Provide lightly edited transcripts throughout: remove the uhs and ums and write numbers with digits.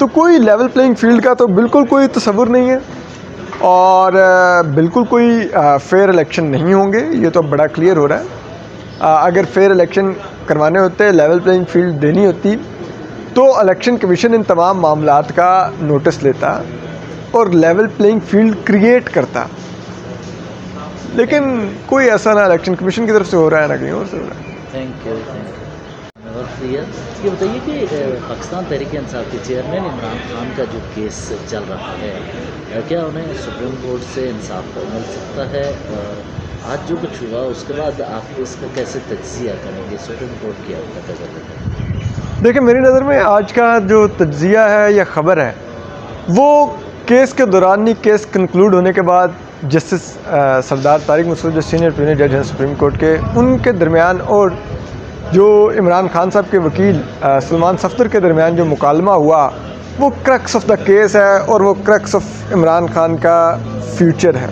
तो कोई level playing field का तो बिल्कुल कोई तसव्वुर नहीं है और बिल्कुल कोई फेयर इलेक्शन नहीं होंगे, ये तो बड़ा क्लियर हो रहा है। अगर फेयर इलेक्शन करवाने होते, लेवल प्लेइंग फील्ड देनी होती, तो इलेक्शन कमीशन इन तमाम मामलात का नोटिस लेता और लेवल प्लेइंग फील्ड क्रिएट करता, लेकिन कोई ऐसा ना इलेक्शन कमीशन की तरफ से हो रहा है ना कहीं और से हो रहा है। Thank you. ये बताइए कि पाकिस्तान तहरीक-ए-इंसाफ के चेयरमैन इमरान खान का जो केस चल रहा है, क्या उन्हें सुप्रीम कोर्ट से इंसाफ मिल सकता है? आज जो कुछ हुआ उसके बाद आप इसका कैसे तज्ज़िया करेंगे? सुप्रीम कोर्ट की आपका क्या कहना है? देखिए, मेरी नज़र में आज का जो तज्ज़िया है या ख़बर है वो केस के दौरान नहीं, केस कंक्लूड होने के बाद जस्टिस सरदार तारिक मसूद जो सीनियर प्रीमियर जज हैं सुप्रीम कोर्ट के, उनके दरमियान और जो इमरान खान साहब के वकील सलमान सफ्दर के दरमियान जो मुकालमा हुआ वो क्रक्स ऑफ द केस है और वो क्रक्स ऑफ इमरान खान का फ्यूचर है।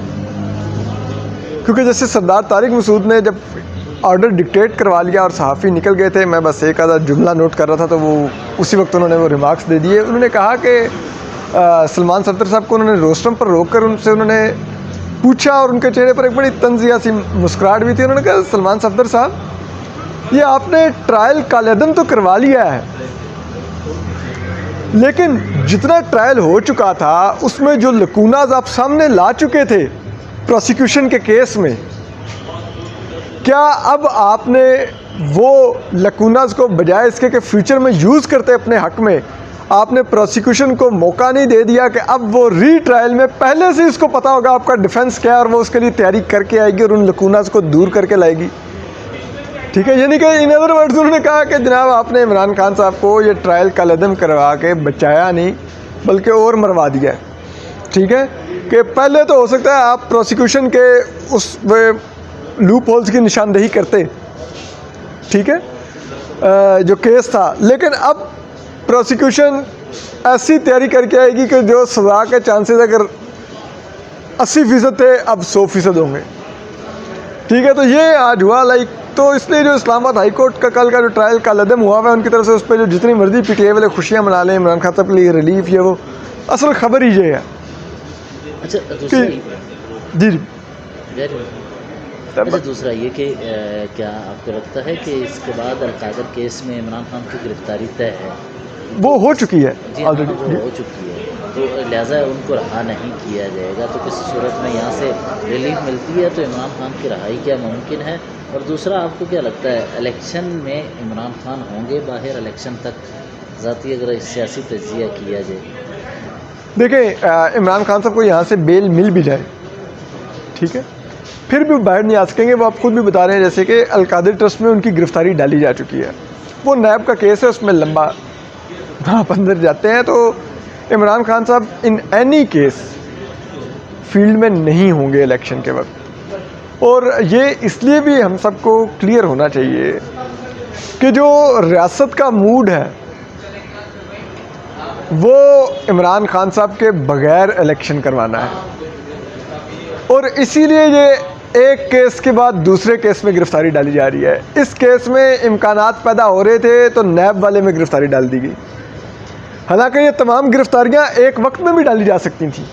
क्योंकि जैसे सरदार तारिक मसूद ने जब ऑर्डर डिक्टेट करवा लिया और सहाफ़ी निकल गए थे, मैं बस एक आधा जुमला नोट कर रहा था तो वो उसी वक्त उन्होंने वो रिमार्क्स दे दिए। उन्होंने कहा कि सलमान सफ्दर साहब को उन्होंने रोस्टम पर रोक कर उनसे उन्होंने पूछा और उनके चेहरे पर एक बड़ी तंज़िया सी मुस्कुराहट भी थी। उन्होंने कहा, सलमान सफ्दर साहब, ये आपने ट्रायल कालेदम तो करवा लिया है, लेकिन जितना ट्रायल हो चुका था उसमें जो लकूनाज आप सामने ला चुके थे प्रोसिक्यूशन के केस में, क्या अब आपने वो लकूनाज को बजाय इसके कि फ्यूचर में यूज़ करते अपने हक़ में, आपने प्रोसिक्यूशन को मौका नहीं दे दिया कि अब वो रीट्रायल में पहले से इसको पता होगा आपका डिफेंस क्या है और वो उसके लिए तैयारी करके आएगी और उन लकूनाज को दूर करके लाएगी? ठीक है, यानी कि इन अदर वर्ड्स उन्होंने कहा कि जनाब आपने इमरान खान साहब को ये ट्रायल कालेदम करवा के बचाया नहीं बल्कि और मरवा दिया। ठीक है, कि पहले तो हो सकता है आप प्रोसिक्यूशन के उस लूप होल्स की निशानदेही करते, ठीक है, जो केस था, लेकिन अब प्रोसिक्यूशन ऐसी तैयारी करके आएगी कि जो सज़ा के चांसेस अगर 80% थे अब 100% होंगे। ठीक है, तो ये आज हुआ तो इसलिए जो इस्लामाबाद हाई कोर्ट का कल का जो ट्रायल कालेदम हुआ है उनकी तरफ से उस पर जो जितनी मर्जी पीटीआई वाले खुशियाँ मना लें इमरान खान साहब के लिए रिलीफ, ये वो असल खबर ही ये है। अच्छा, जी जी अच्छा, दूसरा ये कि क्या आपको लगता है कि इसके बाद अल-कादर केस में इमरान खान की गिरफ्तारी तय है? वो हो चुकी है ऑलरेडी, वो हो चुकी है, तो लिहाजा उनको रहा नहीं किया जाएगा, तो किसी सूरत में यहाँ से रिलीफ मिलती है तो इमरान खान की रहाई क्या मुमकिन है? और दूसरा, आपको क्या लगता है इलेक्शन में इमरान खान होंगे बाहर इलेक्शन तक, ज़ाती अगर सियासी तज्ज़िया किया जाए? देखिए, इमरान खान साहब को यहाँ से बेल मिल भी जाए, ठीक है, फिर भी बाहर नहीं आ सकेंगे। वो आप खुद भी बता रहे हैं जैसे कि अल-कादिर ट्रस्ट में उनकी गिरफ्तारी डाली जा चुकी है, वो नैब का केस है, उसमें लंबा आप अंदर जाते हैं, तो इमरान खान साहब इन एनी केस फील्ड में नहीं होंगे इलेक्शन के वक्त। और ये इसलिए भी हम सबको क्लियर होना चाहिए कि जो रियासत का मूड है वो इमरान खान साहब के बगैर इलेक्शन करवाना है, और इसीलिए ये एक केस के बाद दूसरे केस में गिरफ्तारी डाली जा रही है। इस केस में इम्कानात पैदा हो रहे थे तो नैब वाले में गिरफ्तारी डाल दी गई, हालांकि ये तमाम गिरफ्तारियां एक वक्त में भी डाली जा सकती थी।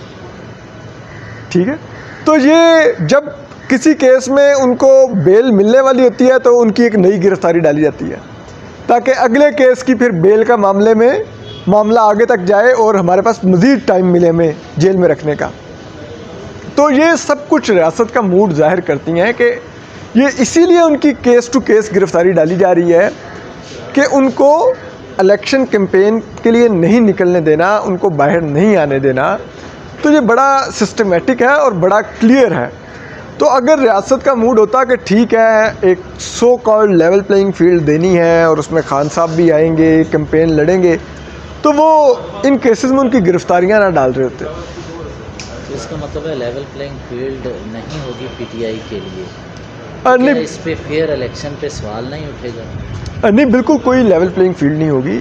ठीक है, तो ये जब किसी केस में उनको बेल मिलने वाली होती है तो उनकी एक नई गिरफ्तारी डाली जाती है ताकि अगले केस की फिर बेल का मामला आगे तक जाए और हमारे पास मज़ीद टाइम मिले हमें जेल में रखने का। तो ये सब कुछ रियासत का मूड जाहिर करती हैं कि ये इसीलिए उनकी केस टू केस गिरफ्तारी डाली जा रही है कि उनको इलेक्शन कैंपेन के लिए नहीं निकलने देना, उनको बाहर नहीं आने देना। तो ये बड़ा सिस्टमेटिक है और बड़ा क्लियर है। तो अगर रियासत का मूड होता कि ठीक है, एक so called level playing field देनी है और उसमें खान साहब भी आएंगे, कैंपेन लड़ेंगे, तो वो इन केसेस में उनकी गिरफ्तारियां ना डाल रहे होते। तो इसका मतलब है लेवल प्लेइंग फील्ड नहीं होगी पीटीआई के लिए? नहीं, इस पे फेयर इलेक्शन पे सवाल नहीं उठेगा? नहीं, बिल्कुल कोई लेवल प्लेइंग फील्ड नहीं होगी।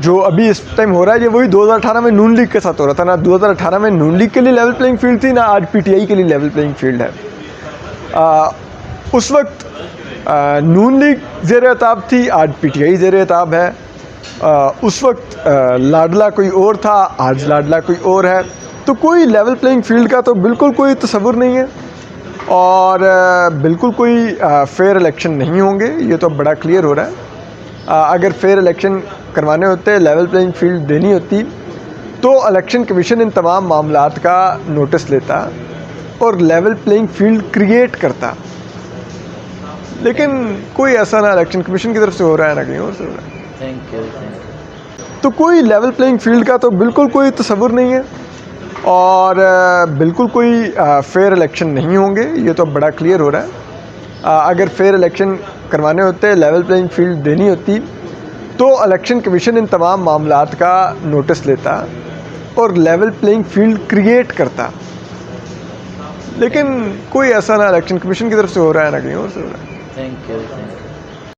जो अभी इस टाइम हो रहा है ये वही 2018 में नून लीग के साथ हो रहा था ना। 2018 में नून लीग के लिए लेवल प्लेइंग फील्ड थी ना, आज पीटीआई के लिए लेवल प्लेइंग फील्ड है। उस वक्त नून लीग ज़ेर-ए-ताब थी, आज पीटीआई ज़ेर-ए-ताब है। उस वक्त लाडला कोई और था, आज लाडला कोई और है। तो कोई लेवल प्लेइंग फील्ड का तो बिल्कुल कोई तसव्वुर नहीं है और बिल्कुल कोई फेयर इलेक्शन नहीं होंगे, ये तो बड़ा क्लियर हो रहा है। अगर फेयर इलेक्शन करवाने होते, लेवल प्लेइंग फील्ड देनी होती, तो इलेक्शन कमीशन इन तमाम मामलात का नोटिस लेता और लेवल प्लेइंग फील्ड क्रिएट करता। लेकिन कोई ऐसा ना इलेक्शन कमीशन की तरफ से हो रहा है ना कहीं और से हो रहा है। Thank you. तो कोई लेवल प्लेइंग फील्ड का तो बिल्कुल कोई तसव्वुर नहीं है और बिल्कुल कोई फेयर इलेक्शन नहीं होंगे, ये तो बड़ा क्लियर हो रहा है। अगर फेयर इलेक्शन करवाने होते, लेवल प्लेइंग फील्ड देनी होती, तो इलेक्शन कमीशन इन तमाम मामलात का नोटिस लेता और लेवल प्लेइंग फील्ड क्रिएट करता। लेकिन कोई ऐसा ना इलेक्शन कमीशन की तरफ से हो रहा है ना कहीं और से हो रहा है। Thank you.